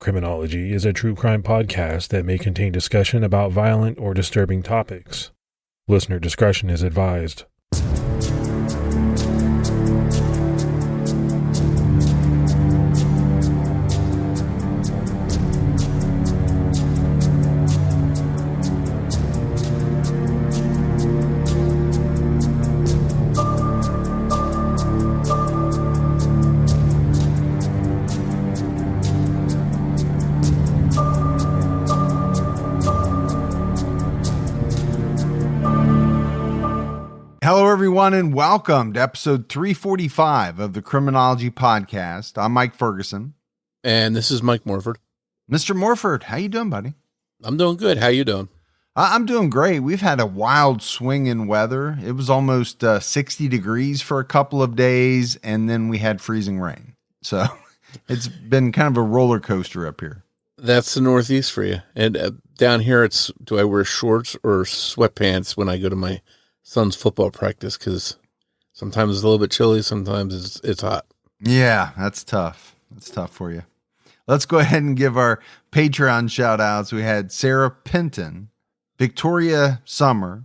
Criminology is a true crime podcast that may contain discussion about violent or disturbing topics. Listener discretion is advised. Hello, everyone, and welcome to episode 345 of the Criminology podcast. I'm Mike Ferguson. And this is Mike Morford. Mr. Morford, how you doing, buddy? I'm doing good. How you doing? I'm doing great. We've had a wild swing in weather. It was almost 60 degrees for a couple of days, and then we had freezing rain. So it's been kind of a roller coaster up here. That's the Northeast for you. And down here, it's do I wear shorts or sweatpants when I go to my son's football practice, because sometimes it's a little bit chilly, sometimes it's hot. Yeah, that's tough. That's tough for you. Let's go ahead and give our Patreon shout outs. We had Sarah Penton, Victoria Summer,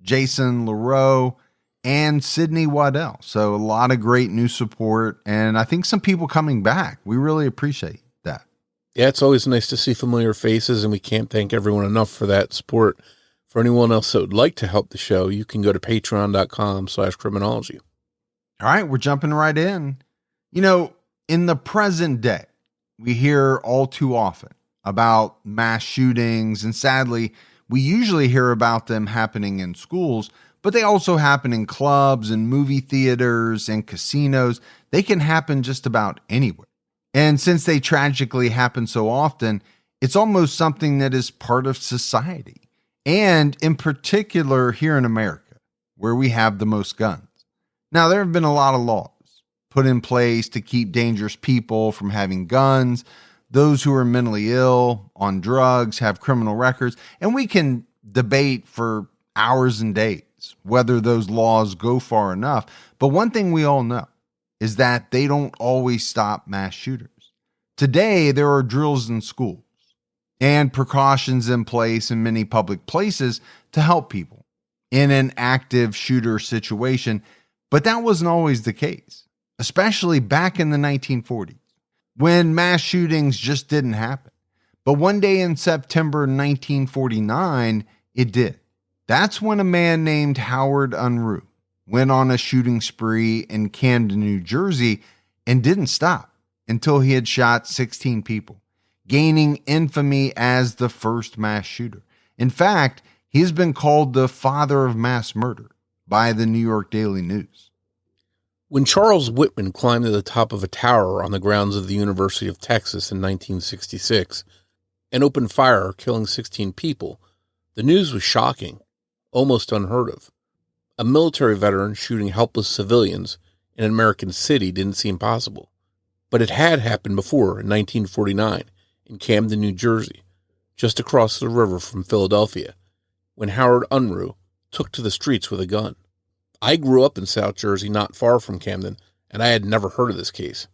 Jason Leroux, and Sydney Waddell. So a lot of great new support, and I think some people coming back. We really appreciate that. Yeah, it's always nice to see familiar faces, and we can't thank everyone enough for that support. For anyone else that would like to help the show, you can go to patreon.com/criminology. All right, we're jumping right in. You know, in the present day, we hear all too often about mass shootings, and sadly, we usually hear about them happening in schools, but they also happen in clubs and movie theaters and casinos. They can happen just about anywhere. And since they tragically happen so often, it's almost something that is part of society. And in particular here in America, where we have the most guns. Now, there have been a lot of laws put in place to keep dangerous people from having guns. Those who are mentally ill, on drugs, have criminal records. And we can debate for hours and days whether those laws go far enough. But one thing we all know is that they don't always stop mass shooters. Today, there are drills in schools and precautions in place in many public places to help people in an active shooter situation. But that wasn't always the case, especially back in the 1940s, when mass shootings just didn't happen. But one day in September 1949, it did. That's when a man named Howard Unruh went on a shooting spree in Camden, New Jersey, and didn't stop until he had shot 16 people. Gaining infamy as the first mass shooter. In fact, he has been called the father of mass murder by the New York Daily News. When Charles Whitman climbed to the top of a tower on the grounds of the University of Texas in 1966 and opened fire, killing 16 people, the news was shocking, almost unheard of. A military veteran shooting helpless civilians in an American city didn't seem possible. But it had happened before in 1949. In Camden, New Jersey, just across the river from Philadelphia, when Howard Unruh took to the streets with a gun. I grew up in South Jersey, not far from Camden, and I had never heard of this case.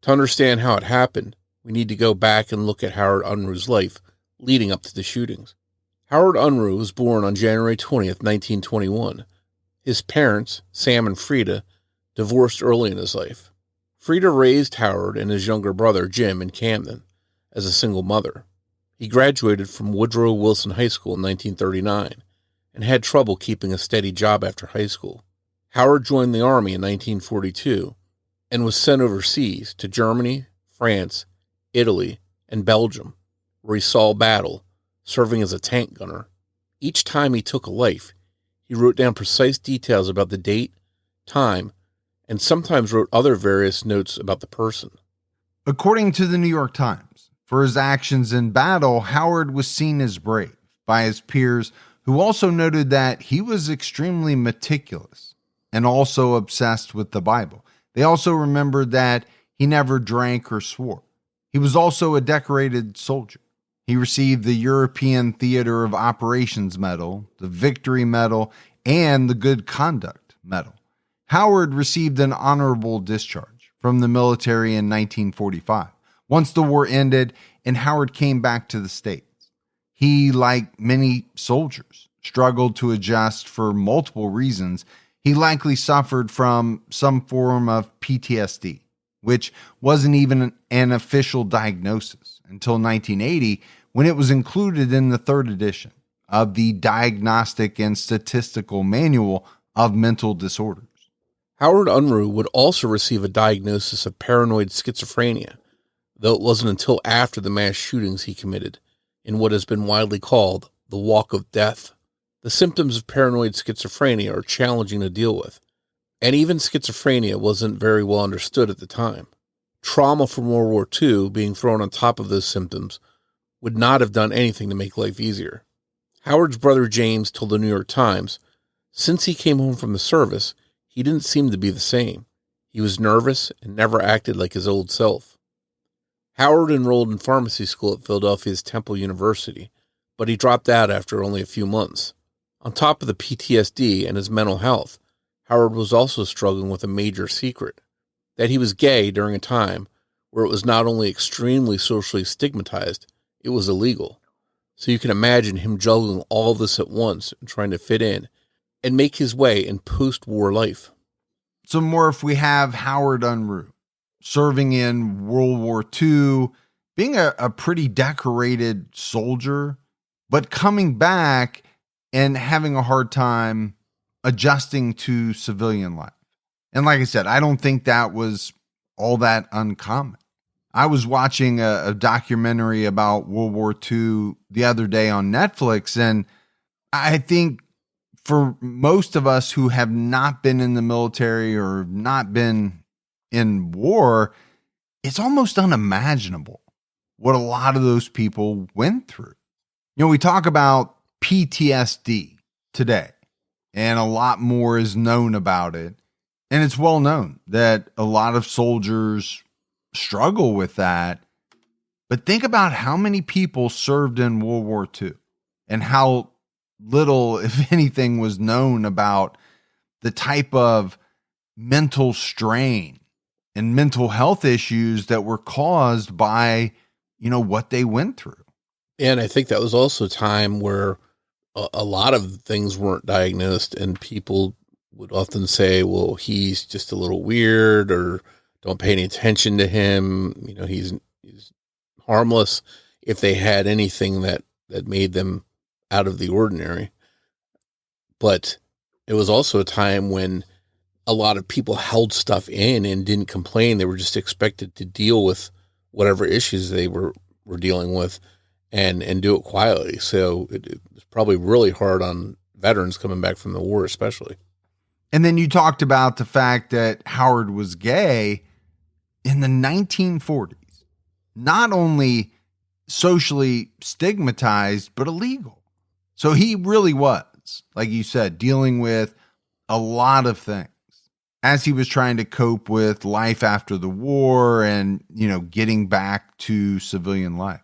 To understand how it happened, we need to go back and look at Howard Unruh's life leading up to the shootings. Howard Unruh was born on January 20th, 1921. His parents, Sam and Freda, divorced early in his life. Freda raised Howard and his younger brother, Jim, in Camden as a single mother. He graduated from Woodrow Wilson High School in 1939 and had trouble keeping a steady job after high school. Howard joined the Army in 1942 and was sent overseas to Germany, France, Italy, and Belgium, where he saw battle, serving as a tank gunner. Each time he took a life, he wrote down precise details about the date, time, and sometimes wrote other various notes about the person. According to the New York Times, for his actions in battle, Howard was seen as brave by his peers, who also noted that he was extremely meticulous and also obsessed with the Bible. They also remembered that he never drank or swore. He was also a decorated soldier. He received the European Theater of Operations Medal, the Victory Medal, and the Good Conduct Medal. Howard received an honorable discharge from the military in 1945. Once the war ended and Howard came back to the States, he, like many soldiers, struggled to adjust for multiple reasons. He likely suffered from some form of PTSD, which wasn't even an official diagnosis until 1980, when it was included in the third edition of the Diagnostic and Statistical Manual of Mental Disorders. Howard Unruh would also receive a diagnosis of paranoid schizophrenia, though it wasn't until after the mass shootings he committed, in what has been widely called the walk of death. The symptoms of paranoid schizophrenia are challenging to deal with, and even schizophrenia wasn't very well understood at the time. Trauma from World War II being thrown on top of those symptoms would not have done anything to make life easier. Howard's brother James told the New York Times, since he came home from the service, he didn't seem to be the same. He was nervous and never acted like his old self. Howard enrolled in pharmacy school at Philadelphia's Temple University, but he dropped out after only a few months. On top of the PTSD and his mental health, Howard was also struggling with a major secret, that he was gay during a time where it was not only extremely socially stigmatized, it was illegal. So you can imagine him juggling all this at once and trying to fit in and make his way in post-war life. So, Morf, we have Howard Unruh serving in World War II, being a pretty decorated soldier, but coming back and having a hard time adjusting to civilian life. And like I said, I don't think that was all that uncommon. I was watching a documentary about World War II the other day on Netflix, and I think for most of us who have not been in the military or not been in war, it's almost unimaginable what a lot of those people went through. You know, we talk about PTSD today, and a lot more is known about it. And it's well known that a lot of soldiers struggle with that. But think about how many people served in World War II and how little, if anything, was known about the type of mental strain and mental health issues that were caused by, what they went through. And I think that was also a time where a lot of things weren't diagnosed, and people would often say, well, he's just a little weird, or don't pay any attention to him. He's harmless, if they had anything that made them out of the ordinary. But it was also a time when a lot of people held stuff in and didn't complain. They were just expected to deal with whatever issues they were dealing with and do it quietly. So it was probably really hard on veterans coming back from the war, especially. And then you talked about the fact that Howard was gay in the 1940s, not only socially stigmatized, but illegal. So he really was, like you said, dealing with a lot of things as he was trying to cope with life after the war and, getting back to civilian life.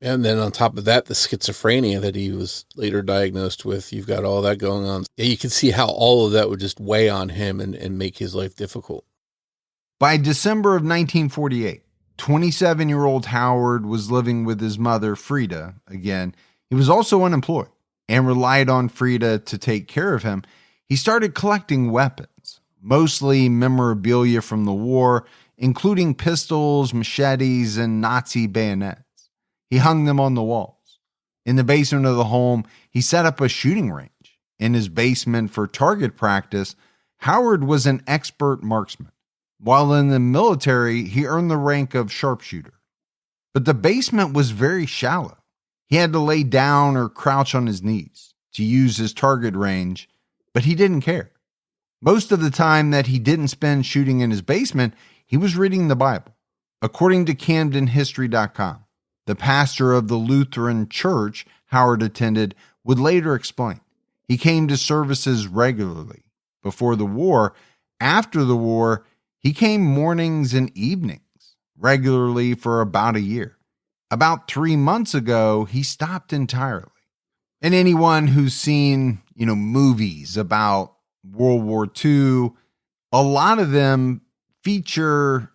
And then on top of that, the schizophrenia that he was later diagnosed with, you've got all that going on. Yeah, you can see how all of that would just weigh on him and make his life difficult. By December of 1948, 27-year-old Howard was living with his mother, Freda. Again, he was also unemployed and relied on Freda to take care of him. He started collecting weapons, mostly memorabilia from the war, including pistols, machetes, and Nazi bayonets. He hung them on the walls. In the basement of the home, he set up a shooting range. In his basement for target practice, Howard was an expert marksman. While in the military, he earned the rank of sharpshooter. But the basement was very shallow. He had to lay down or crouch on his knees to use his target range, but he didn't care. Most of the time that he didn't spend shooting in his basement, he was reading the Bible. According to CamdenHistory.com, the pastor of the Lutheran church Howard attended would later explain. He came to services regularly before the war. After the war, he came mornings and evenings regularly for about a year. About 3 months ago, he stopped entirely. And anyone who's seen, movies about World War II, a lot of them feature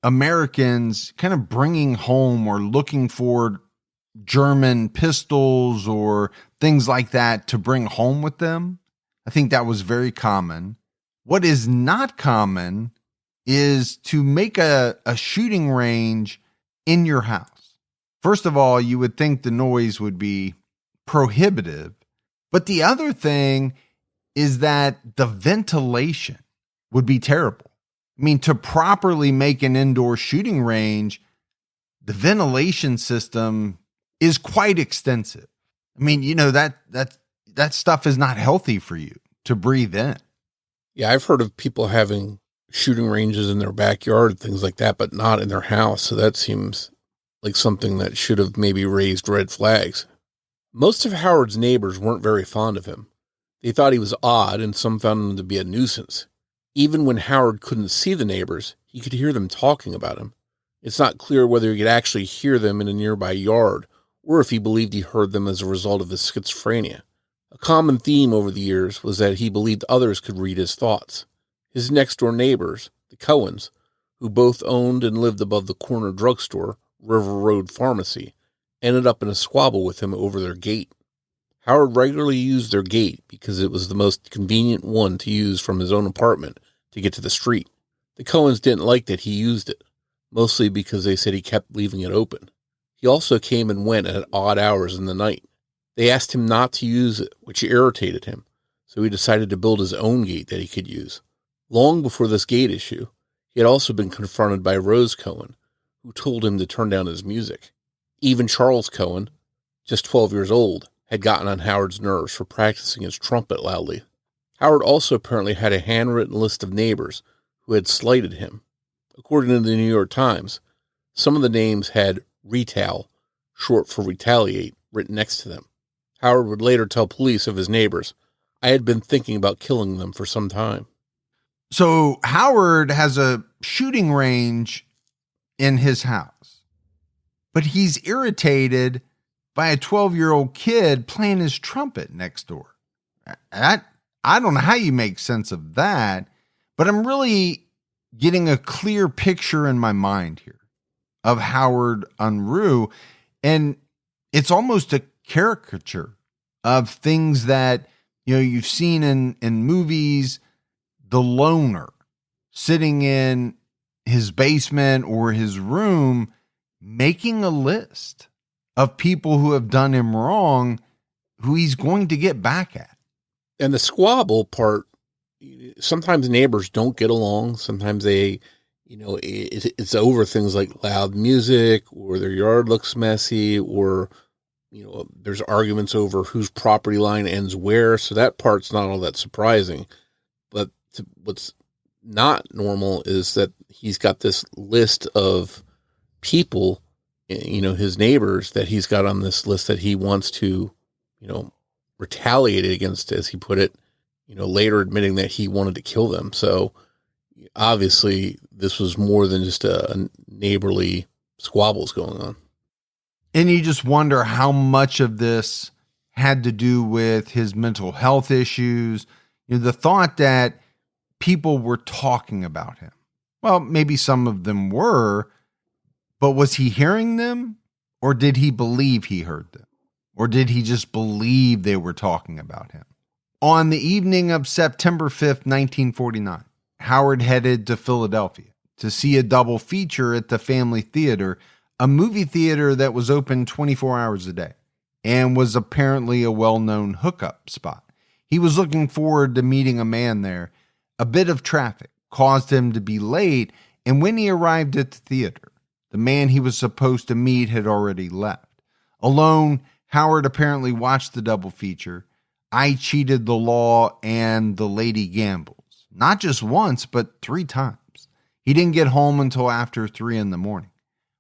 Americans kind of bringing home or looking for German pistols or things like that to bring home with them. I think that was very common. What is not common is to make a shooting range in your house. First of all, you would think the noise would be prohibitive. But the other thing is that the ventilation would be terrible. I mean, to properly make an indoor shooting range, the ventilation system is quite extensive. I mean, that stuff is not healthy for you to breathe in. Yeah, I've heard of people having shooting ranges in their backyard, things like that, but not in their house. So that seems like something that should have maybe raised red flags. Most of Howard's neighbors weren't very fond of him. They thought he was odd, and some found him to be a nuisance. Even when Howard couldn't see the neighbors, he could hear them talking about him. It's not clear whether he could actually hear them in a nearby yard, or if he believed he heard them as a result of his schizophrenia. A common theme over the years was that he believed others could read his thoughts. His next-door neighbors, the Cohens, who both owned and lived above the corner drugstore, River Road Pharmacy, ended up in a squabble with him over their gate. Howard regularly used their gate because it was the most convenient one to use from his own apartment to get to the street. The Cohens didn't like that he used it, mostly because they said he kept leaving it open. He also came and went at odd hours in the night. They asked him not to use it, which irritated him, so he decided to build his own gate that he could use. Long before this gate issue, he had also been confronted by Rose Cohen, who told him to turn down his music. Even Charles Cohen, just 12 years old, had gotten on Howard's nerves for practicing his trumpet loudly. Howard also apparently had a handwritten list of neighbors who had slighted him. According to the New York Times, some of the names had "retail," short for retaliate, written next to them. Howard would later tell police of his neighbors, "I had been thinking about killing them for some time." So Howard has a shooting range in his house, but he's irritated by a 12-year-old kid playing his trumpet next door. I don't know how you make sense of that, but I'm really getting a clear picture in my mind here of Howard Unruh, and it's almost a caricature of things that you've seen in movies. The loner sitting in his basement or his room making a list of people who have done him wrong, who he's going to get back at. And the squabble part, sometimes neighbors don't get along. Sometimes they, it's over things like loud music, or their yard looks messy, or, there's arguments over whose property line ends where. So that part's not all that surprising. But what's not normal is that he's got this list of people, his neighbors, that he's got on this list that he wants to, retaliate against, as he put it, later admitting that he wanted to kill them. So obviously this was more than just a neighborly squabbles going on. And you just wonder how much of this had to do with his mental health issues. The thought that people were talking about him. Well, maybe some of them were, but was he hearing them, or did he believe he heard them? Or did he just believe they were talking about him? On the evening of September 5th, 1949, Howard headed to Philadelphia to see a double feature at the Family Theater, a movie theater that was open 24 hours a day and was apparently a well-known hookup spot. He was looking forward to meeting a man there. A bit of traffic caused him to be late, and when he arrived at the theater, the man he was supposed to meet had already left. Alone, Howard apparently watched the double feature, I Cheated the Law and The Lady Gambles, not just once, but 3 times. He didn't get home until after 3 a.m.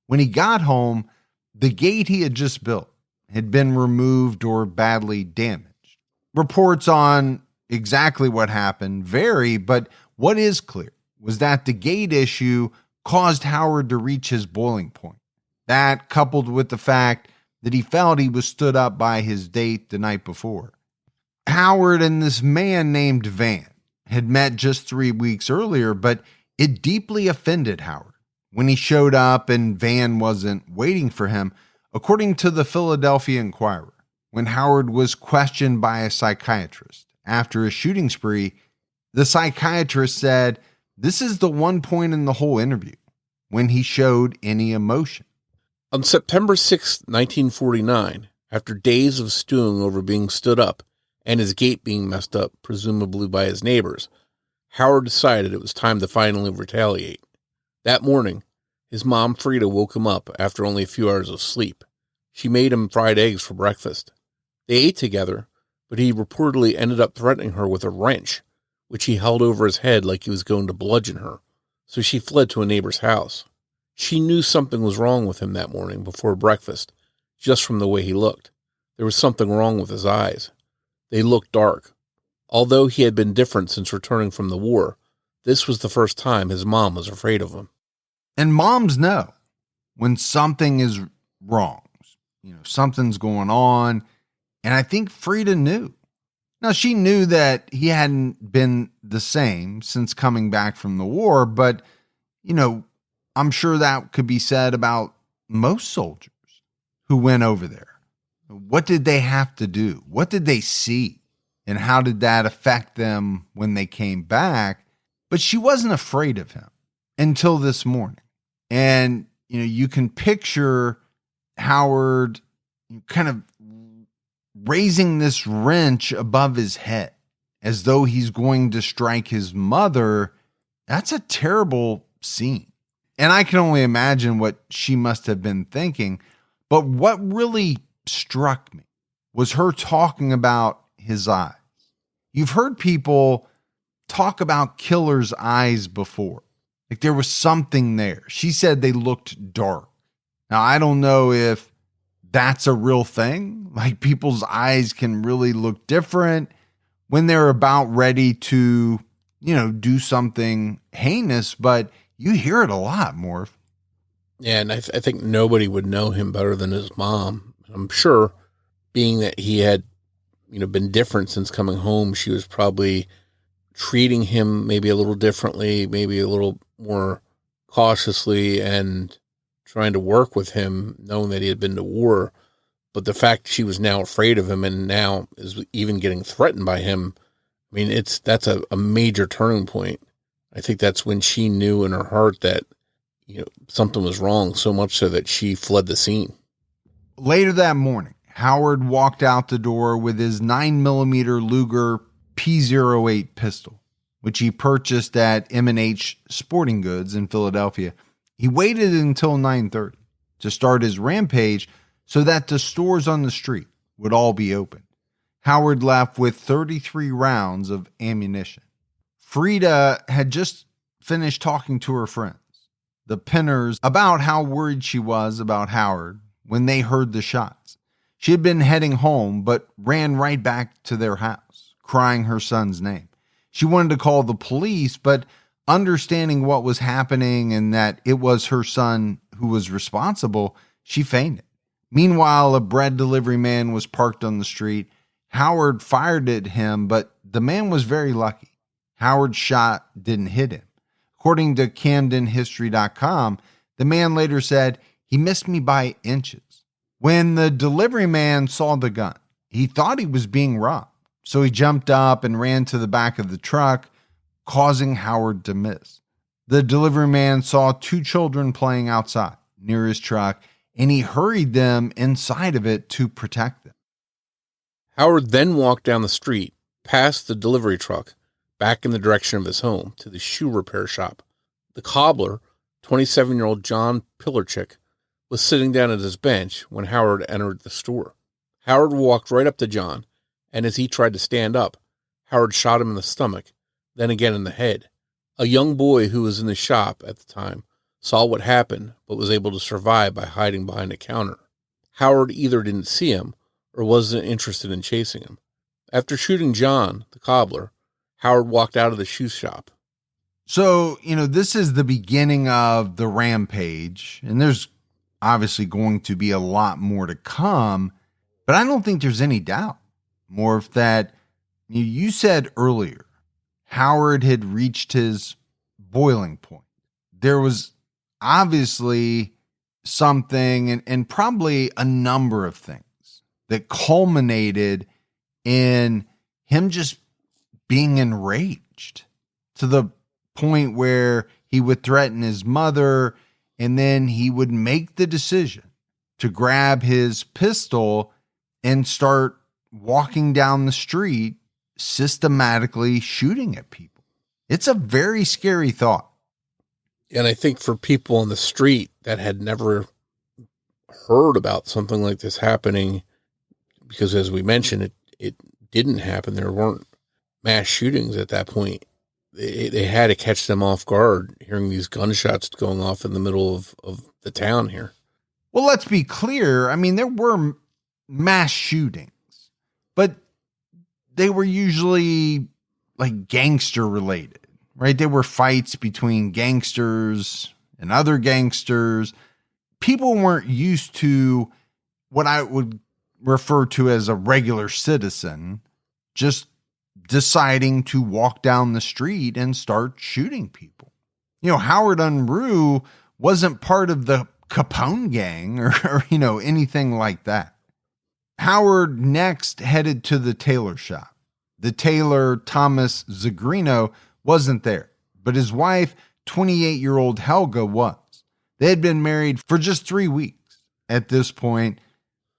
When he got home, the gate he had just built had been removed or badly damaged. Reports on exactly what happened vary, but what is clear was that the gate issue caused Howard to reach his boiling point. That, coupled with the fact that he felt he was stood up by his date the night before. Howard and this man named Van had met just 3 weeks earlier, but it deeply offended Howard when he showed up and Van wasn't waiting for him, according to the Philadelphia Inquirer. When Howard was questioned by a psychiatrist after a shooting spree, the psychiatrist said, "This is the one point in the whole interview when he showed any emotion." On September 6, 1949, after days of stewing over being stood up and his gait being messed up, presumably by his neighbors, Howard decided it was time to finally retaliate. That morning, his mom, Freda, woke him up after only a few hours of sleep. She made him fried eggs for breakfast. They ate together, but he reportedly ended up threatening her with a wrench, which he held over his head like he was going to bludgeon her. So she fled to a neighbor's house. She knew something was wrong with him that morning before breakfast, just from the way he looked. There was something wrong with his eyes. They looked dark. Although he had been different since returning from the war, this was the first time his mom was afraid of him. And moms know when something is wrong. Something's going on. And I think Freda knew. Now, she knew that he hadn't been the same since coming back from the war, but, I'm sure that could be said about most soldiers who went over there. What did they have to do? What did they see? And how did that affect them when they came back? But she wasn't afraid of him until this morning. And, you can picture Howard kind of raising this wrench above his head as though he's going to strike his mother. That's a terrible scene. And I can only imagine what she must have been thinking. But what really struck me was her talking about his eyes. You've heard people talk about killers' eyes before. Like there was something there. She said they looked dark. Now, I don't know if that's a real thing. Like people's eyes can really look different when they're about ready to, do something heinous, but you hear it a lot, Morf. Yeah, and I think nobody would know him better than his mom. I'm sure, being that he had, been different since coming home, she was probably treating him maybe a little differently, maybe a little more cautiously, and trying to work with him, knowing that he had been to war. But the fact she was now afraid of him and now is even getting threatened by him, that's a major turning point. I think that's when she knew in her heart that, something was wrong, so much so that she fled the scene. Later that morning, Howard walked out the door with his 9mm Luger P08 pistol, which he purchased at M&H Sporting Goods in Philadelphia. He waited until 9:30 to start his rampage so that the stores on the street would all be open. Howard left with 33 rounds of ammunition. Freda had just finished talking to her friends, the Pinners, about how worried she was about Howard when they heard the shots. She had been heading home, but ran right back to their house, crying her son's name. She wanted to call the police, but understanding what was happening and that it was her son who was responsible, she fainted. Meanwhile, a bread delivery man was parked on the street. Howard fired at him, but the man was very lucky. Howard's shot didn't hit him. According to CamdenHistory.com, the man later said, "He missed me by inches." When the delivery man saw the gun, he thought he was being robbed. So he jumped up and ran to the back of the truck, causing Howard to miss. The delivery man saw two children playing outside near his truck, and he hurried them inside of it to protect them. Howard then walked down the street, past the delivery truck, back in the direction of his home, to the shoe repair shop. The cobbler, 27-year-old John Pilarchik, was sitting down at his bench when Howard entered the store. Howard walked right up to John, and as he tried to stand up, Howard shot him in the stomach, then again in the head. A young boy who was in the shop at the time saw what happened, but was able to survive by hiding behind a counter. Howard either didn't see him or wasn't interested in chasing him. After shooting John, the cobbler, Howard walked out of the shoe shop. So, this is the beginning of the rampage, and there's obviously going to be a lot more to come, but I don't think there's any doubt, Morf, that you said earlier, Howard had reached his boiling point. There was, obviously something and probably a number of things that culminated in him just being enraged to the point where he would threaten his mother, and then he would make the decision to grab his pistol and start walking down the street, systematically shooting at people. It's a very scary thought. And I think for people on the street that had never heard about something like this happening, because as we mentioned, it didn't happen. There weren't mass shootings at that point. They had to catch them off guard, hearing these gunshots going off in the middle of the town here. Well, let's be clear. I mean, there were mass shootings, but they were usually like gangster related, right? They were fights between gangsters and other gangsters. People weren't used to what I would refer to as a regular citizen just deciding to walk down the street and start shooting people. Howard Unruh wasn't part of the Capone gang or anything like that. Howard next headed to the tailor shop. The tailor, Thomas Zagrino, wasn't there, but his wife, 28-year-old Helga, was. They had been married for just 3 weeks. At this point,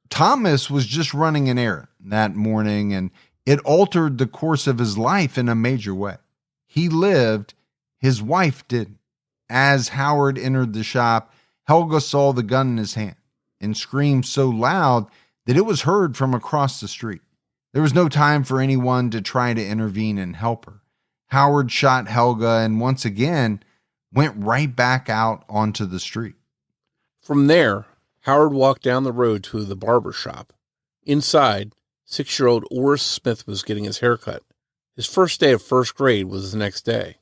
Thomas was just running an errand that morning, and it altered the course of his life in a major way. He lived, his wife didn't. As Howard entered the shop, Helga saw the gun in his hand and screamed so loud that it was heard from across the street. There was no time for anyone to try to intervene and help her. Howard shot Helga and once again went right back out onto the street. From there, Howard walked down the road to the barber shop. Inside, 6-year-old Orris Smith was getting his hair cut. His first day of first grade was the next day.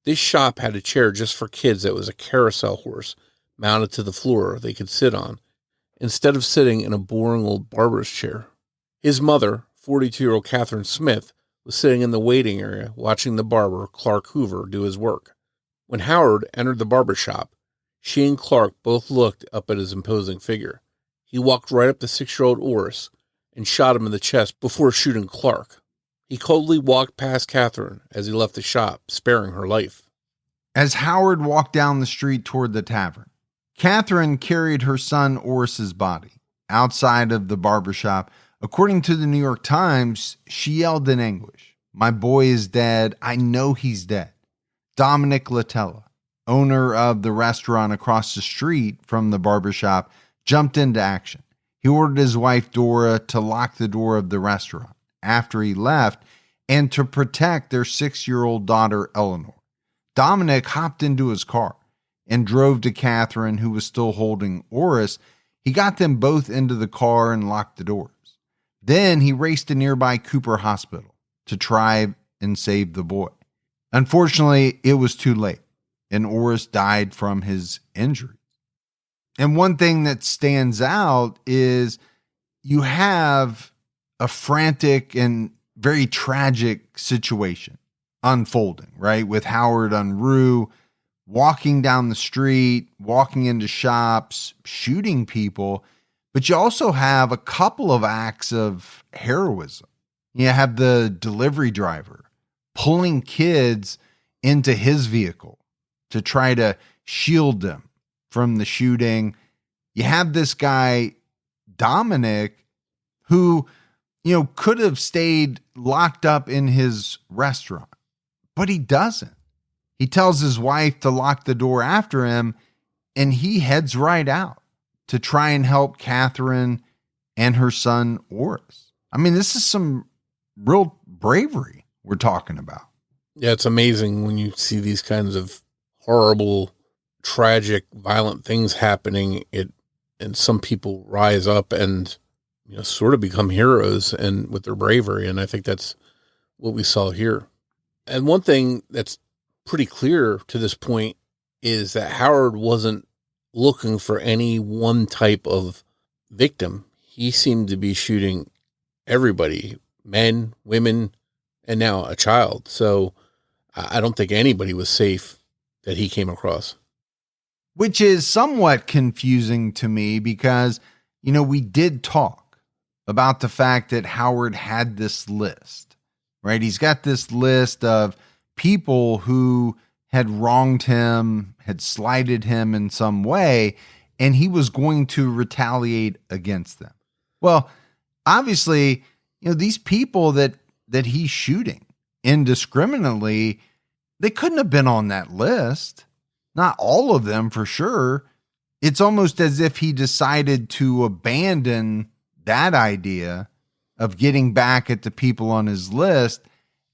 This shop had a chair just for kids that was a carousel horse mounted to the floor they could sit on, instead of sitting in a boring old barber's chair. His mother, 42-year-old Catherine Smith, was sitting in the waiting area watching the barber, Clark Hoover, do his work. When Howard entered the barber shop, she and Clark both looked up at his imposing figure. He walked right up to 6-year-old Orris and shot him in the chest before shooting Clark. He coldly walked past Catherine as he left the shop, sparing her life. As Howard walked down the street toward the tavern, Catherine carried her son Orris's body outside of the barbershop. According to the New York Times, she yelled in anguish, "My boy is dead. I know he's dead." Dominic Latella, owner of the restaurant across the street from the barbershop, jumped into action. He ordered his wife Dora to lock the door of the restaurant after he left and to protect their 6-year-old daughter Eleanor. Dominic hopped into his car and drove to Catherine, who was still holding Orris. He got them both into the car and locked the doors. Then he raced to nearby Cooper Hospital to try and save the boy. Unfortunately, it was too late, and Orris died from his injuries. And one thing that stands out is you have a frantic and very tragic situation unfolding, right? With Howard Unruh walking down the street, walking into shops, shooting people. But you also have a couple of acts of heroism. You have the delivery driver pulling kids into his vehicle to try to shield them from the shooting. You have this guy, Dominic, who, could have stayed locked up in his restaurant, but he doesn't. He tells his wife to lock the door after him, and he heads right out to try and help Catherine and her son, Orris. I mean, this is some real bravery we're talking about. Yeah, it's amazing when you see these kinds of horrible, tragic, violent things happening. And some people rise up and, sort of become heroes and with their bravery. And I think that's what we saw here. And one thing that's pretty clear to this point is that Howard wasn't looking for any one type of victim. He seemed to be shooting everybody, men, women, and now a child. So I don't think anybody was safe that he came across. which is somewhat confusing to me because, we did talk about the fact that Howard had this list, right? He's got this list of people who had wronged him, had slighted him in some way, and he was going to retaliate against them. Well, obviously, these people that he's shooting indiscriminately, they couldn't have been on that list. Not all of them for sure. It's almost as if he decided to abandon that idea of getting back at the people on his list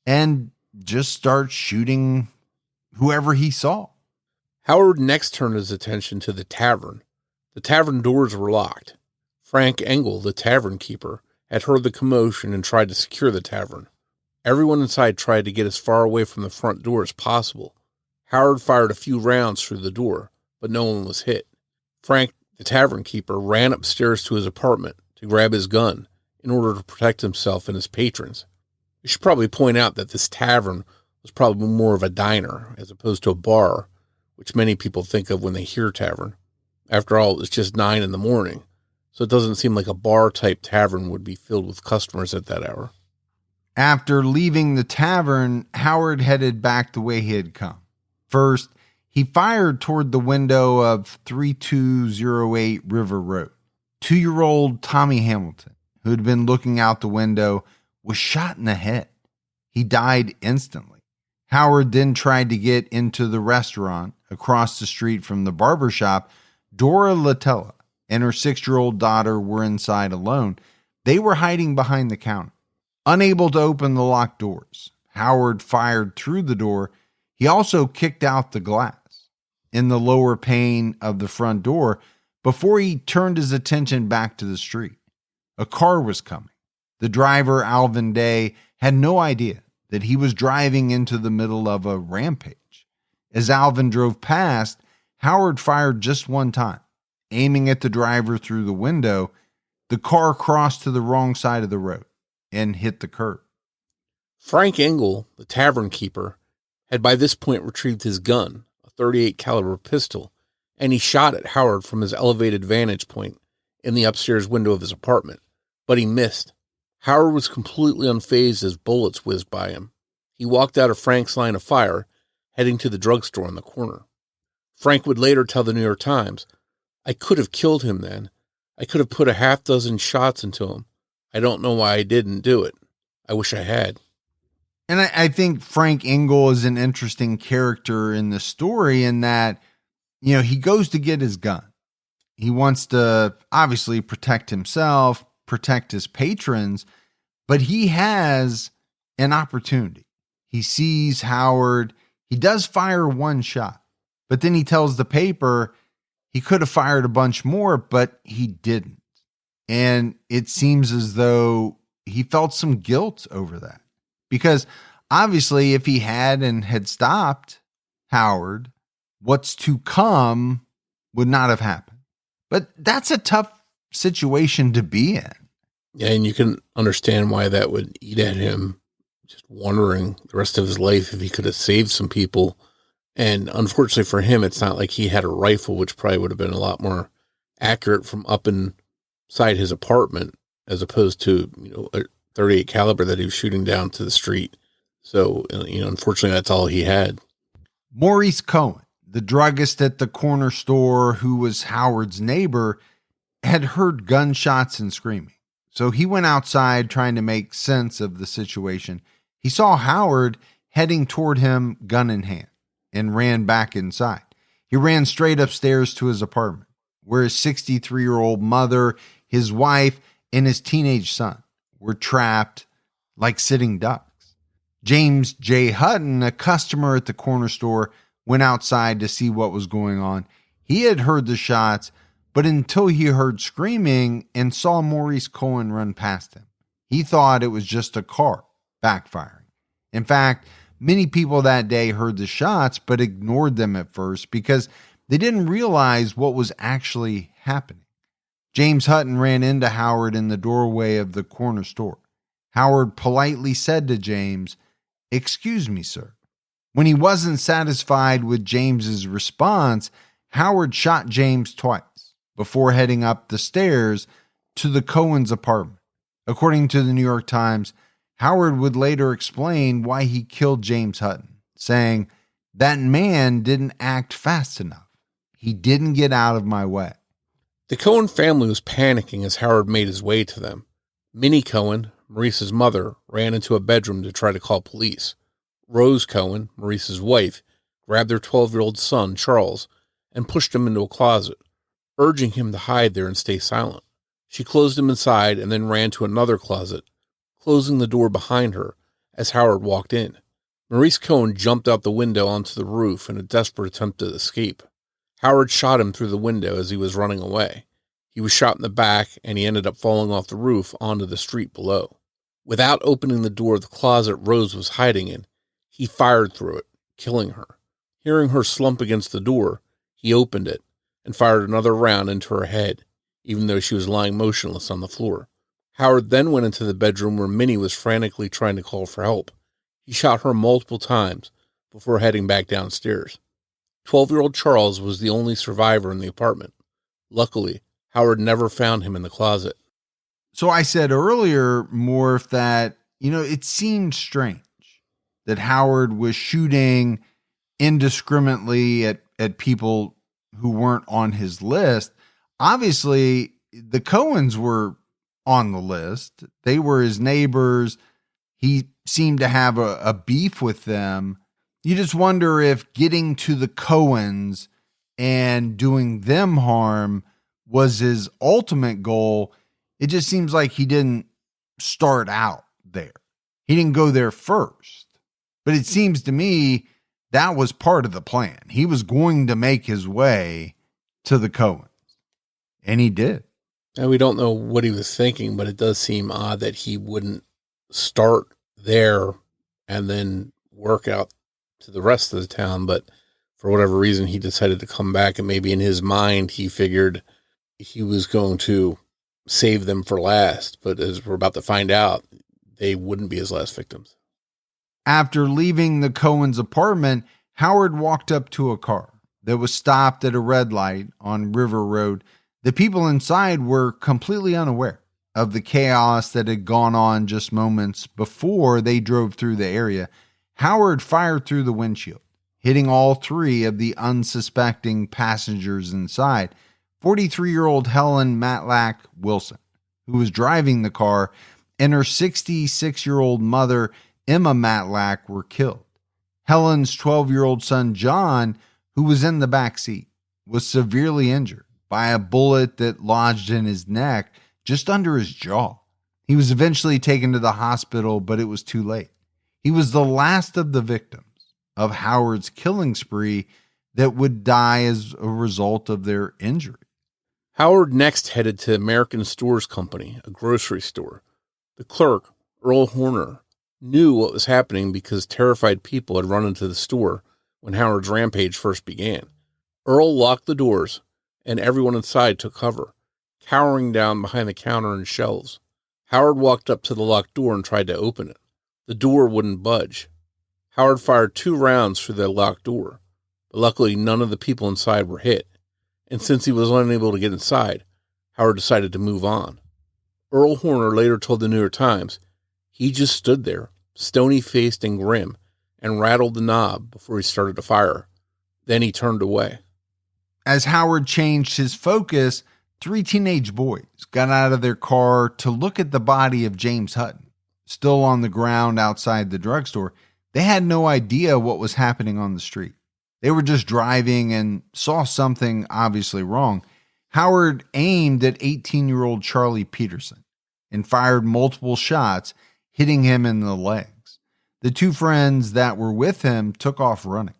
and just start shooting whoever he saw. Howard next turned his attention to the tavern. The tavern doors were locked. Frank Engel, the tavern keeper, had heard the commotion and tried to secure the tavern. Everyone inside tried to get as far away from the front door as possible. Howard fired a few rounds through the door, but no one was hit. Frank, the tavern keeper, ran upstairs to his apartment to grab his gun in order to protect himself and his patrons. We should probably point out that this tavern was probably more of a diner as opposed to a bar, which many people think of when they hear tavern. After all, it's just 9 a.m, so it doesn't seem like a bar-type tavern would be filled with customers at that hour. After leaving the tavern, Howard headed back the way he had come. First, he fired toward the window of 3208 River Road. 2-year-old Tommy Hamilton, who had been looking out the window, was shot in the head. He died instantly. Howard then tried to get into the restaurant across the street from the barber shop. Dora Latella and her 6-year-old daughter were inside alone. They were hiding behind the counter. Unable to open the locked doors, Howard fired through the door. He also kicked out the glass in the lower pane of the front door before he turned his attention back to the street. A car was coming. The driver, Alvin Day, had no idea that he was driving into the middle of a rampage. As Alvin drove past, Howard fired just one time, aiming at the driver through the window. The car crossed to the wrong side of the road and hit the curb. Frank Engel, the tavern keeper, had by this point retrieved his gun, a .38 caliber pistol, and he shot at Howard from his elevated vantage point in the upstairs window of his apartment, but he missed. Howard was completely unfazed as bullets whizzed by him. He walked out of Frank's line of fire, heading to the drugstore on the corner. Frank would later tell the New York Times, "I could have killed him then. I could have put a half dozen shots into him. I don't know why I didn't do it. I wish I had." And I think Frank Engel is an interesting character in the story in that, he goes to get his gun. He wants to obviously protect himself, protect his patrons, but he has an opportunity. He sees Howard. He does fire one shot, but then he tells the paper he could have fired a bunch more, but he didn't. And it seems as though he felt some guilt over that. Because obviously, if he had stopped Howard, what's to come would not have happened. But that's a tough situation to be in. Yeah, and you can understand why that would eat at him, just wondering the rest of his life if he could have saved some people. And unfortunately for him, it's not like he had a rifle, which probably would have been a lot more accurate from up inside his apartment, as opposed to, a .38 caliber that he was shooting down to the street. So, unfortunately, that's all he had. Maurice Cohen, the druggist at the corner store who was Howard's neighbor, had heard gunshots and screaming. So he went outside trying to make sense of the situation. He saw Howard heading toward him, gun in hand, and ran back inside. He ran straight upstairs to his apartment, where his 63-year-old mother, his wife, and his teenage son were trapped like sitting ducks. James J. Hutton, a customer at the corner store, went outside to see what was going on. He had heard the shots, but until he heard screaming and saw Maurice Cohen run past him, he thought it was just a car backfiring. In fact, many people that day heard the shots but ignored them at first because they didn't realize what was actually happening. James Hutton ran into Howard in the doorway of the corner store. Howard politely said to James, "Excuse me, sir." When he wasn't satisfied with James's response, Howard shot James twice before heading up the stairs to the Cohen's apartment. According to the New York Times, Howard would later explain why he killed James Hutton, saying, "That man didn't act fast enough. He didn't get out of my way." The Cohen family was panicking as Howard made his way to them. Minnie Cohen, Maurice's mother, ran into a bedroom to try to call police. Rose Cohen, Maurice's wife, grabbed their 12-year-old son, Charles, and pushed him into a closet, urging him to hide there and stay silent. She closed him inside and then ran to another closet, closing the door behind her as Howard walked in. Maurice Cohen jumped out the window onto the roof in a desperate attempt to escape. Howard shot him through the window as he was running away. He was shot in the back, and he ended up falling off the roof onto the street below. Without opening the door of the closet Rose was hiding in, he fired through it, killing her. Hearing her slump against the door, he opened it and fired another round into her head, even though she was lying motionless on the floor. Howard then went into the bedroom where Minnie was frantically trying to call for help. He shot her multiple times before heading back downstairs. 12-year-old Charles was the only survivor in the apartment. Luckily, Howard never found him in the closet. So I said earlier, Morf, that, it seemed strange that Howard was shooting indiscriminately at people who weren't on his list. Obviously, the Cohens were on the list. They were his neighbors. He seemed to have a beef with them. You just wonder if getting to the Cohens and doing them harm was his ultimate goal. It just seems like he didn't start out there. He didn't go there first. But it seems to me that was part of the plan. He was going to make his way to the Cohens. And he did. And we don't know what he was thinking, but it does seem odd that he wouldn't start there and then work out to the rest of the town. But for whatever reason, he decided to come back, and maybe in his mind, he figured he was going to save them for last. But as we're about to find out, they wouldn't be his last victims. After leaving the Cohen's apartment, Howard walked up to a car that was stopped at a red light on River Road. The people inside were completely unaware of the chaos that had gone on just moments before they drove through the area. Howard fired through the windshield, hitting all three of the unsuspecting passengers inside. 43-year-old Helen Matlack Wilson, who was driving the car, and her 66-year-old mother, Emma Matlack, were killed. Helen's 12-year-old son, John, who was in the back seat, was severely injured by a bullet that lodged in his neck just under his jaw. He was eventually taken to the hospital, but it was too late. He was the last of the victims of Howard's killing spree that would die as a result of their injury. Howard next headed to American Stores Company, a grocery store. The clerk, Earl Horner, knew what was happening because terrified people had run into the store when Howard's rampage first began. Earl locked the doors, and everyone inside took cover, cowering down behind the counter and shelves. Howard walked up to the locked door and tried to open it. The door wouldn't budge. Howard fired 2 rounds through the locked door, but luckily none of the people inside were hit. And since he was unable to get inside, Howard decided to move on. Earl Horner later told the New York Times he just stood there, stony-faced and grim, and rattled the knob before he started to fire. Then he turned away. As Howard changed his focus, 3 teenage boys got out of their car to look at the body of James Hutton, still on the ground outside the drugstore. They had no idea what was happening on the street. They were just driving and saw something obviously wrong. Howard aimed at 18-year-old Charlie Peterson and fired multiple shots, hitting him in the legs. The 2 friends that were with him took off running.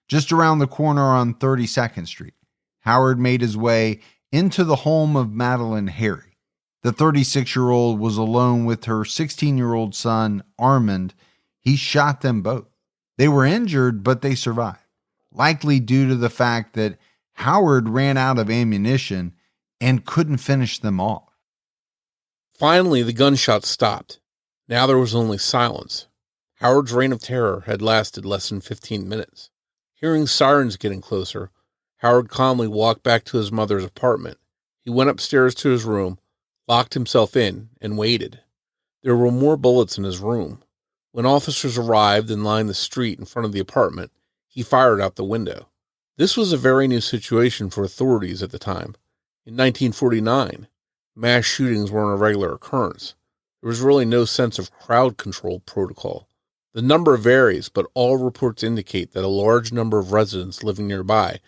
Just around the corner on 32nd Street, Howard made his way into the home of Madeline Harry. The 36-year-old was alone with her 16-year-old son, Armand. He shot them both. They were injured, but they survived, likely due to the fact that Howard ran out of ammunition and couldn't finish them off. Finally, the gunshots stopped. Now there was only silence. Howard's reign of terror had lasted less than 15 minutes. Hearing sirens getting closer, Howard calmly walked back to his mother's apartment. He went upstairs to his room, locked himself in, and waited. There were more bullets in his room. When officers arrived and lined the street in front of the apartment, he fired out the window. This was a very new situation for authorities at the time. In 1949, mass shootings weren't a regular occurrence. There was really no sense of crowd control protocol. The number varies, but all reports indicate that a large number of residents living nearby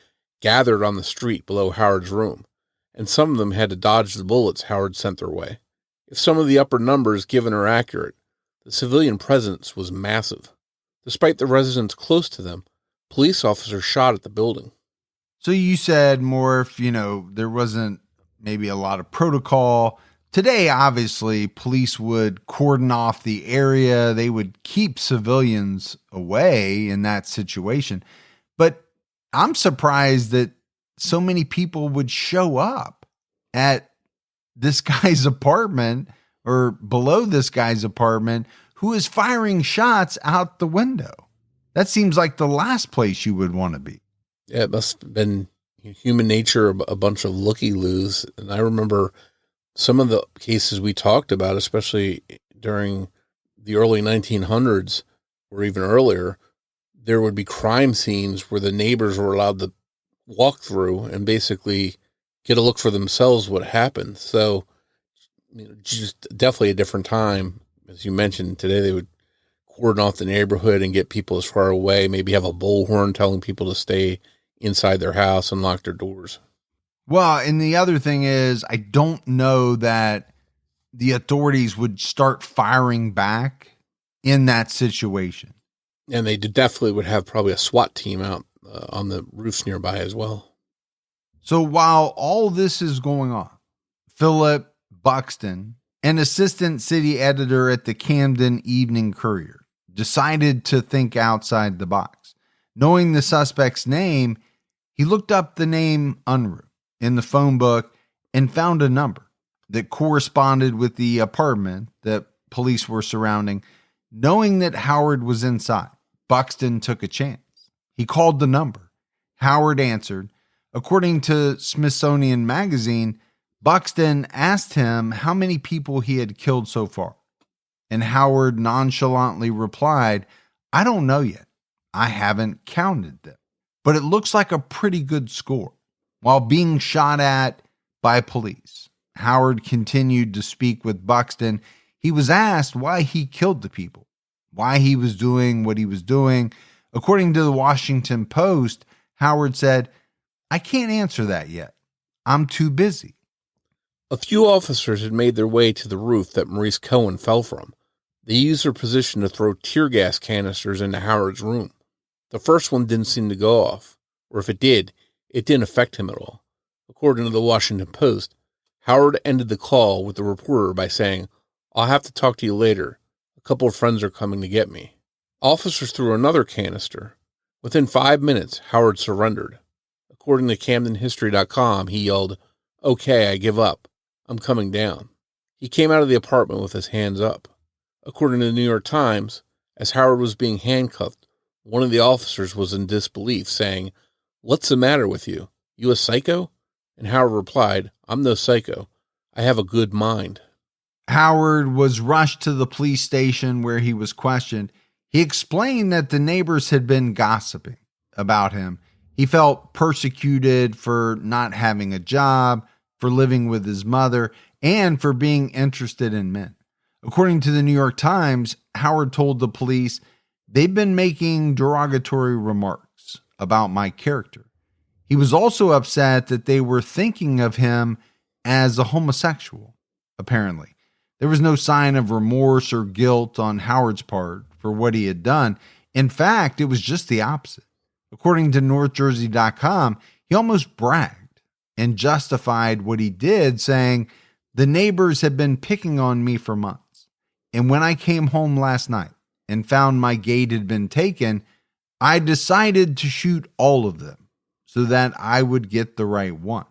gathered on the street below Howard's room, and some of them had to dodge the bullets Howard sent their way. If some of the upper numbers given are accurate, the civilian presence was massive. Despite the residents close to them, police officers shot at the building. So you said, Morf, there wasn't maybe a lot of protocol. Today, obviously, police would cordon off the area. They would keep civilians away in that situation. But I'm surprised that so many people would show up at this guy's apartment or below this guy's apartment who is firing shots out the window. That seems like the last place you would want to be. Yeah, it must have been human nature, a bunch of looky-loos. And I remember some of the cases we talked about, especially during the early 1900s or even earlier, there would be crime scenes where the neighbors were allowed to walk through and basically get a look for themselves what happened. So, just definitely a different time. As you mentioned, today they would cordon off the neighborhood and get people as far away, maybe have a bullhorn telling people to stay inside their house and lock their doors. Well, and the other thing is, I don't know that the authorities would start firing back in that situation. And they definitely would have probably a SWAT team out on the roofs nearby as well. So while all this is going on, Philip Buxton, an assistant city editor at the Camden Evening Courier, decided to think outside the box. Knowing the suspect's name, he looked up the name Unruh in the phone book and found a number that corresponded with the apartment that police were surrounding. Knowing that Howard was inside, Buxton took a chance. He called the number. Howard answered. According to Smithsonian Magazine, Buxton asked him how many people he had killed so far. And Howard nonchalantly replied, "I don't know yet. I haven't counted them. But it looks like a pretty good score." While being shot at by police, Howard continued to speak with Buxton. He was asked why he killed the people, why he was doing what he was doing. According to the Washington Post, Howard said, "I can't answer that yet. I'm too busy." A few officers had made their way to the roof that Maurice Cohen fell from. They used their position to throw tear gas canisters into Howard's room. The first one didn't seem to go off, or if it did, it didn't affect him at all. According to the Washington Post, Howard ended the call with the reporter by saying, "I'll have to talk to you later. A couple of friends are coming to get me." Officers threw another canister. Within 5 minutes, Howard surrendered. According to CamdenHistory.com, he yelled, "Okay, I give up. I'm coming down." He came out of the apartment with his hands up. According to the New York Times, as Howard was being handcuffed, one of the officers was in disbelief, saying, "What's the matter with you? You a psycho?" And Howard replied, "I'm no psycho. I have a good mind." Howard was rushed to the police station where he was questioned. He explained that the neighbors had been gossiping about him. He felt persecuted for not having a job, for living with his mother, and for being interested in men. According to the New York Times, Howard told the police, "They've been making derogatory remarks about my character." He was also upset that they were thinking of him as a homosexual, apparently. There was no sign of remorse or guilt on Howard's part for what he had done. In fact, it was just the opposite. According to NorthJersey.com, he almost bragged and justified what he did, saying, "The neighbors had been picking on me for months. And when I came home last night and found my gate had been taken, I decided to shoot all of them so that I would get the right one.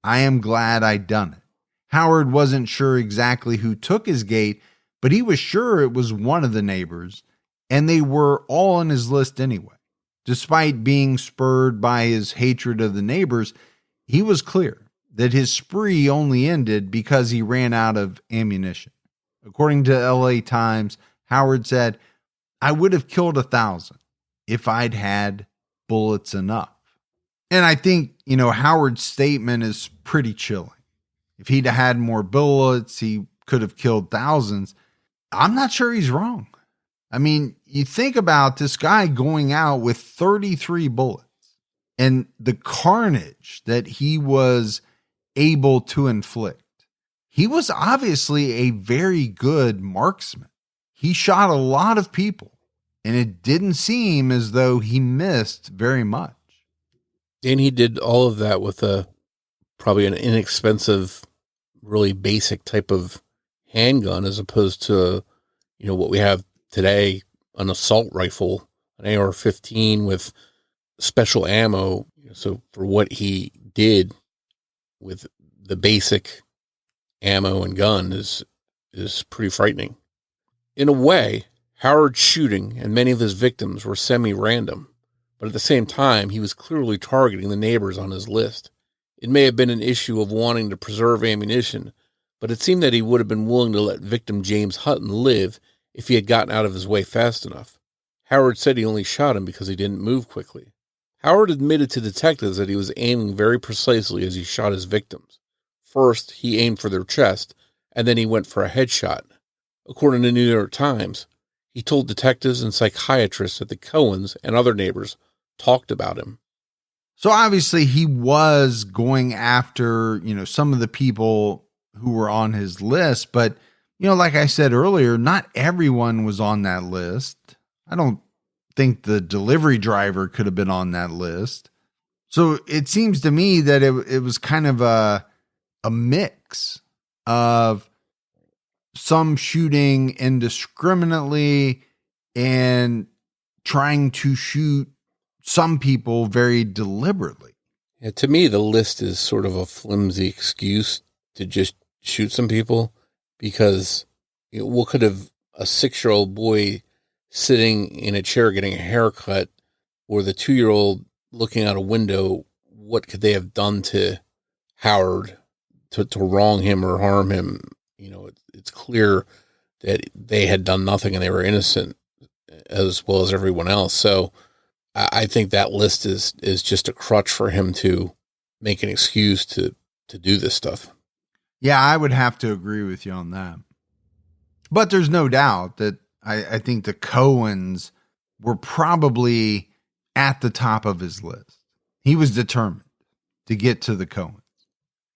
I am glad I'd done it." Howard wasn't sure exactly who took his gate, but he was sure it was one of the neighbors, and they were all on his list anyway. Despite being spurred by his hatred of the neighbors, he was clear that his spree only ended because he ran out of ammunition. According to LA Times, Howard said, "I would have killed 1,000 if I'd had bullets enough." And I think, Howard's statement is pretty chilling. If he'd had more bullets, he could have killed thousands. I'm not sure he's wrong. I mean, you think about this guy going out with 33 bullets and the carnage that he was able to inflict. He was obviously a very good marksman. He shot a lot of people, and it didn't seem as though he missed very much. And he did all of that with probably an inexpensive, really basic type of handgun, as opposed to, what we have today, an assault rifle, an AR-15 with special ammo. So for what he did with the basic ammo and gun is pretty frightening. In a way, Howard's shooting and many of his victims were semi-random, but at the same time, he was clearly targeting the neighbors on his list. It may have been an issue of wanting to preserve ammunition, but it seemed that he would have been willing to let victim James Hutton live if he had gotten out of his way fast enough. Howard said he only shot him because he didn't move quickly. Howard admitted to detectives that he was aiming very precisely as he shot his victims. First, he aimed for their chest, and then he went for a headshot. According to the New York Times, he told detectives and psychiatrists that the Cohens and other neighbors talked about him. So obviously he was going after, some of the people who were on his list, but like I said earlier, not everyone was on that list. I don't think the delivery driver could have been on that list. So it seems to me that it was kind of a mix of some shooting indiscriminately and trying to shoot some people very deliberately. Yeah, to me, the list is sort of a flimsy excuse to just shoot some people, because what could have a 6-year-old boy sitting in a chair getting a haircut, or the 2-year-old looking out a window, what could they have done to Howard to wrong him or harm him? It's clear that they had done nothing and they were innocent as well as everyone else. So I think that list is just a crutch for him to make an excuse to do this stuff. Yeah, I would have to agree with you on that. But there's no doubt that I think the Cohens were probably at the top of his list. He was determined to get to the Cohens.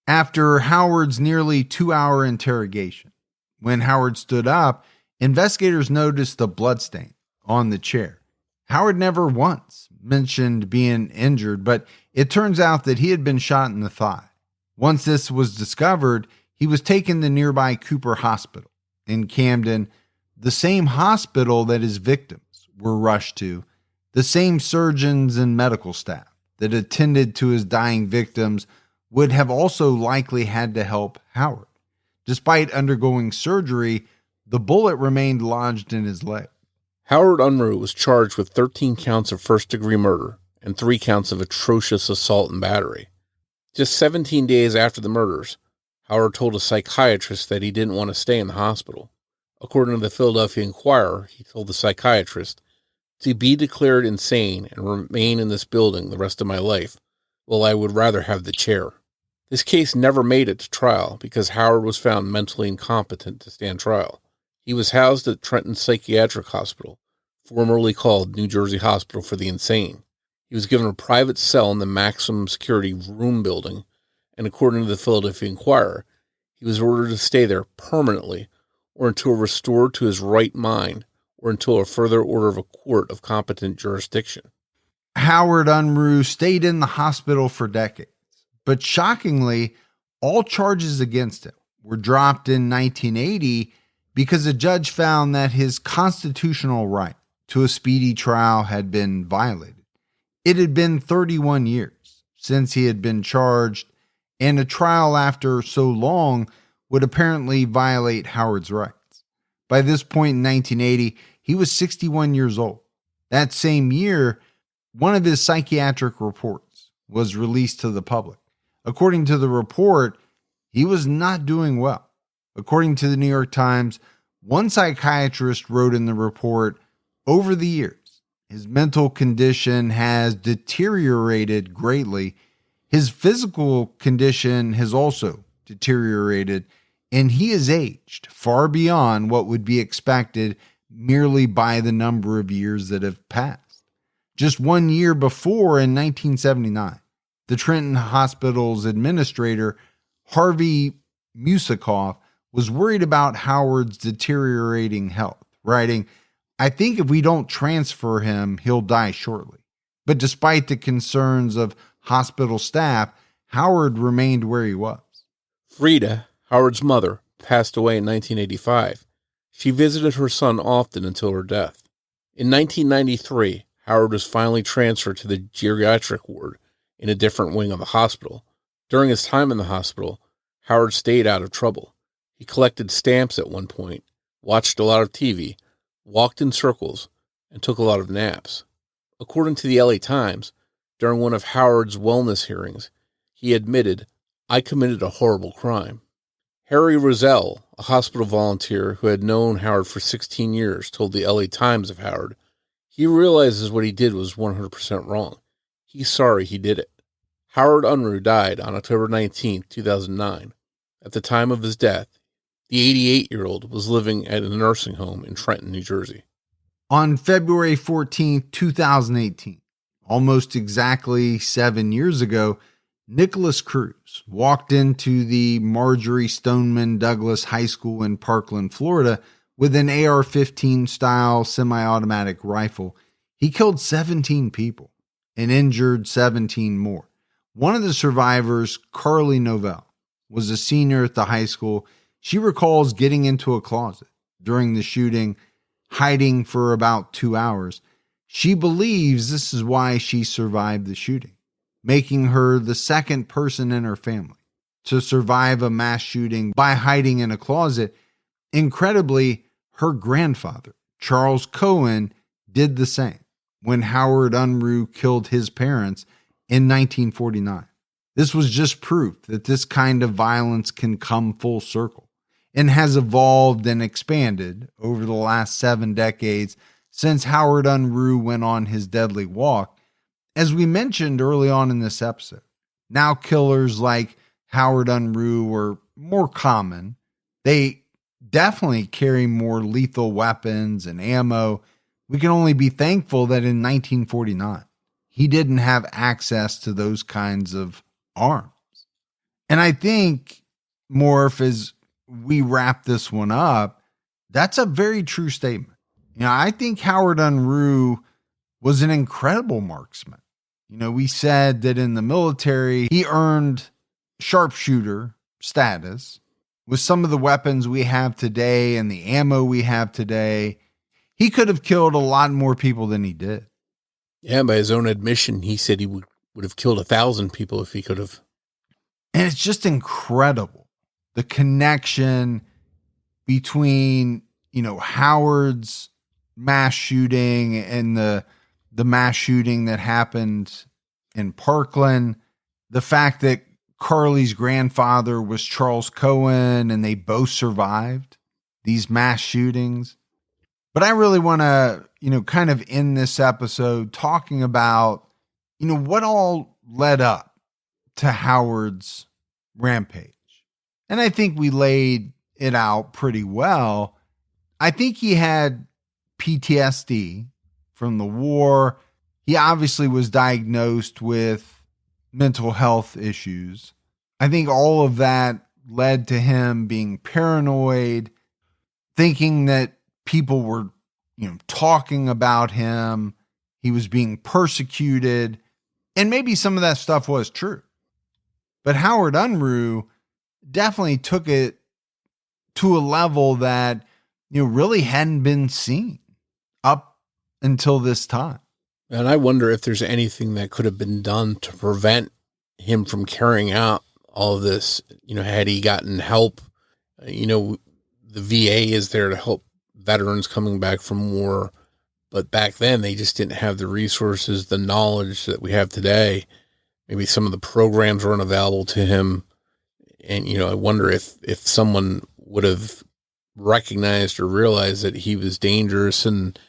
After Howard's nearly 2-hour interrogation, when Howard stood up, investigators noticed the bloodstain on the chair. Howard never once mentioned being injured, but it turns out that he had been shot in the thigh. Once this was discovered, he was taken to nearby Cooper Hospital in Camden, the same hospital that his victims were rushed to, the same surgeons and medical staff that attended to his dying victims would have also likely had to help Howard. Despite undergoing surgery, the bullet remained lodged in his leg. Howard Unruh was charged with 13 counts of first-degree murder and 3 counts of atrocious assault and battery. Just 17 days after the murders, Howard told a psychiatrist that he didn't want to stay in the hospital. According to the Philadelphia Inquirer, he told the psychiatrist, "To be declared insane and remain in this building the rest of my life, well, I would rather have the chair." This case never made it to trial because Howard was found mentally incompetent to stand trial. He was housed at Trenton Psychiatric Hospital, formerly called New Jersey Hospital for the Insane. He was given a private cell in the maximum security room building, and according to the Philadelphia Inquirer, he was ordered to stay there permanently or until restored to his right mind or until a further order of a court of competent jurisdiction. Howard Unruh stayed in the hospital for decades, but shockingly, all charges against him were dropped in 1980 because a judge found that his constitutional right to a speedy trial had been violated. It had been 31 years since he had been charged, and a trial after so long would apparently violate Howard's rights. By this point in 1980, he was 61 years old. That same year, one of his psychiatric reports was released to the public. According to the report, he was not doing well. According to the New York Times, one psychiatrist wrote in the report, over the years, his mental condition has deteriorated greatly. His physical condition has also deteriorated, and he has aged far beyond what would be expected merely by the number of years that have passed. Just 1 year before, in 1979, the Trenton Hospital's administrator, Harvey Musikoff, was worried about Howard's deteriorating health, writing, I think if we don't transfer him, he'll die shortly. But despite the concerns of hospital staff, Howard remained where he was. Freda, Howard's mother, passed away in 1985. She visited her son often until her death. In 1993, Howard was finally transferred to the geriatric ward in a different wing of the hospital. During his time in the hospital, Howard stayed out of trouble. He collected stamps at one point, watched a lot of TV, walked in circles, and took a lot of naps. According to the LA Times, during one of Howard's wellness hearings, he admitted, I committed a horrible crime. Harry Rosell, a hospital volunteer who had known Howard for 16 years, told the LA Times of Howard, he realizes what he did was 100% wrong. He's sorry he did it. Howard Unruh died on October 19, 2009. At the time of his death, the 88-year-old was living at a nursing home in Trenton, New Jersey. On February 14, 2018, almost exactly 7 years ago, Nicholas Cruz walked into the Marjorie Stoneman Douglas High School in Parkland, Florida, with an AR-15 style semi-automatic rifle. He killed 17 people and injured 17 more. One of the survivors, Carly Novell, was a senior at the high school. She recalls getting into a closet during the shooting, hiding for about 2 hours. She believes this is why she survived the shooting, making her the second person in her family to survive a mass shooting by hiding in a closet. Incredibly, her grandfather, Charles Cohen, did the same when Howard Unruh killed his parents in 1949. This was just proof that this kind of violence can come full circle and has evolved and expanded over the last 7 decades since Howard Unruh went on his deadly walk. As we mentioned early on in this episode, now killers like Howard Unruh were more common. They definitely carry more lethal weapons and ammo. We can only be thankful that in 1949, he didn't have access to those kinds of arms. And I think, Morf, as we wrap this one up, that's a very true statement. I think Howard Unruh was an incredible marksman. We said that in the military, he earned sharpshooter status. With some of the weapons we have today and the ammo we have today, he could have killed a lot more people than he did. Yeah, by his own admission, he said he would have killed 1,000 people if he could have. And it's just incredible, the connection between, Howard's mass shooting and the mass shooting that happened in Parkland, the fact that Carly's grandfather was Charles Cohen and they both survived these mass shootings. But I really want to, kind of end this episode talking about, what all led up to Howard's rampage. And I think we laid it out pretty well. I think he had PTSD from the war. He obviously was diagnosed with mental health issues. I think all of that led to him being paranoid, thinking that people were, talking about him. He was being persecuted. And maybe some of that stuff was true. But Howard Unruh definitely took it to a level that, really hadn't been seen up until this time. And I wonder if there's anything that could have been done to prevent him from carrying out all of this. Had he gotten help, the VA is there to help veterans coming back from war. But back then, they just didn't have the resources, the knowledge that we have today. Maybe some of the programs weren't available to him. And, I wonder if someone would have recognized or realized that he was dangerous and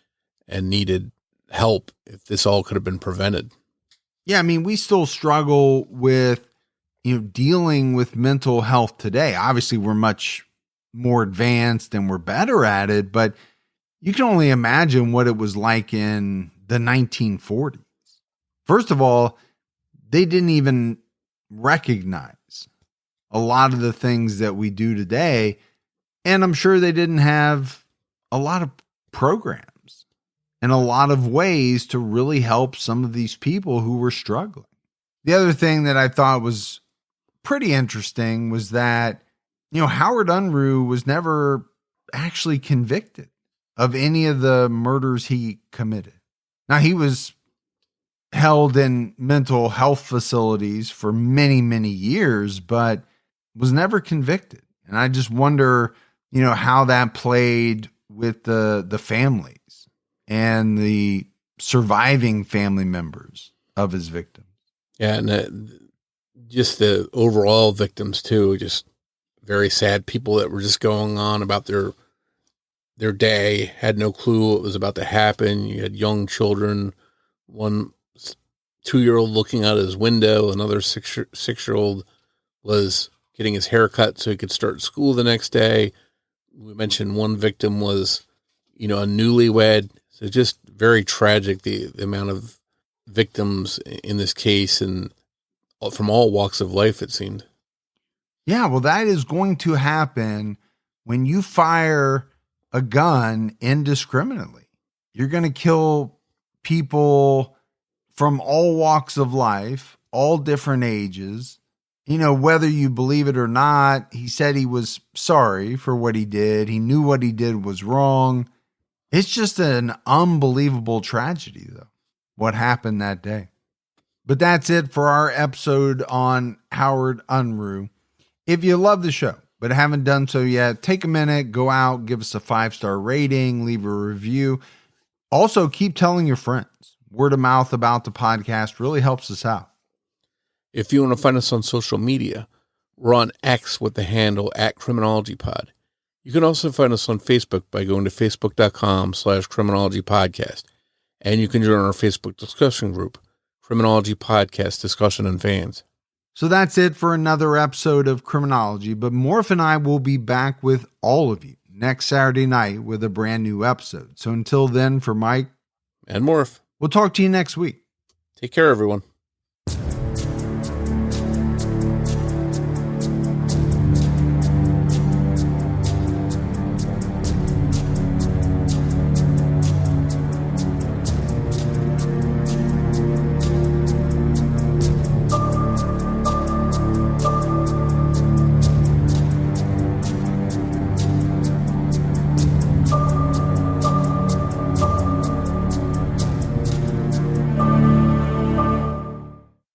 needed help, if this all could have been prevented. Yeah, I mean, we still struggle with, dealing with mental health today. Obviously, we're much more advanced and we're better at it, but you can only imagine what it was like in the 1940s. First of all, they didn't even recognize a lot of the things that we do today. And I'm sure they didn't have a lot of programs and a lot of ways to really help some of these people who were struggling. The other thing that I thought was pretty interesting was that, Howard Unruh was never actually convicted of any of the murders he committed. Now, he was held in mental health facilities for many, many years, but was never convicted. And I just wonder, how that played with the families and the surviving family members of his victims. Yeah, and just the overall victims too, just very sad people that were just going on about their day, had no clue what was about to happen. You had young children, one 2-year-old looking out his window, another six-year-old was getting his hair cut so he could start school the next day. We mentioned one victim was, a newlywed. So just very tragic, the amount of victims in this case, and from all walks of life, it seemed. Yeah, well, that is going to happen when you fire a gun indiscriminately. You're going to kill people from all walks of life, all different ages. Whether you believe it or not, he said he was sorry for what he did. He knew what he did was wrong. It's just an unbelievable tragedy, though, what happened that day. But that's it for our episode on Howard Unruh. If you love the show, but haven't done so yet, take a minute, go out, give us a 5-star rating, leave a review. Also, keep telling your friends. Word of mouth about the podcast really helps us out. If you want to find us on social media, we're on X with the handle @CriminologyPod. You can also find us on Facebook by going to facebook.com/CriminologyPodcast. And you can join our Facebook discussion group, Criminology Podcast Discussion and Fans. So that's it for another episode of Criminology, but Morf and I will be back with all of you next Saturday night with a brand new episode. So until then, for Mike and Morf, we'll talk to you next week. Take care, everyone.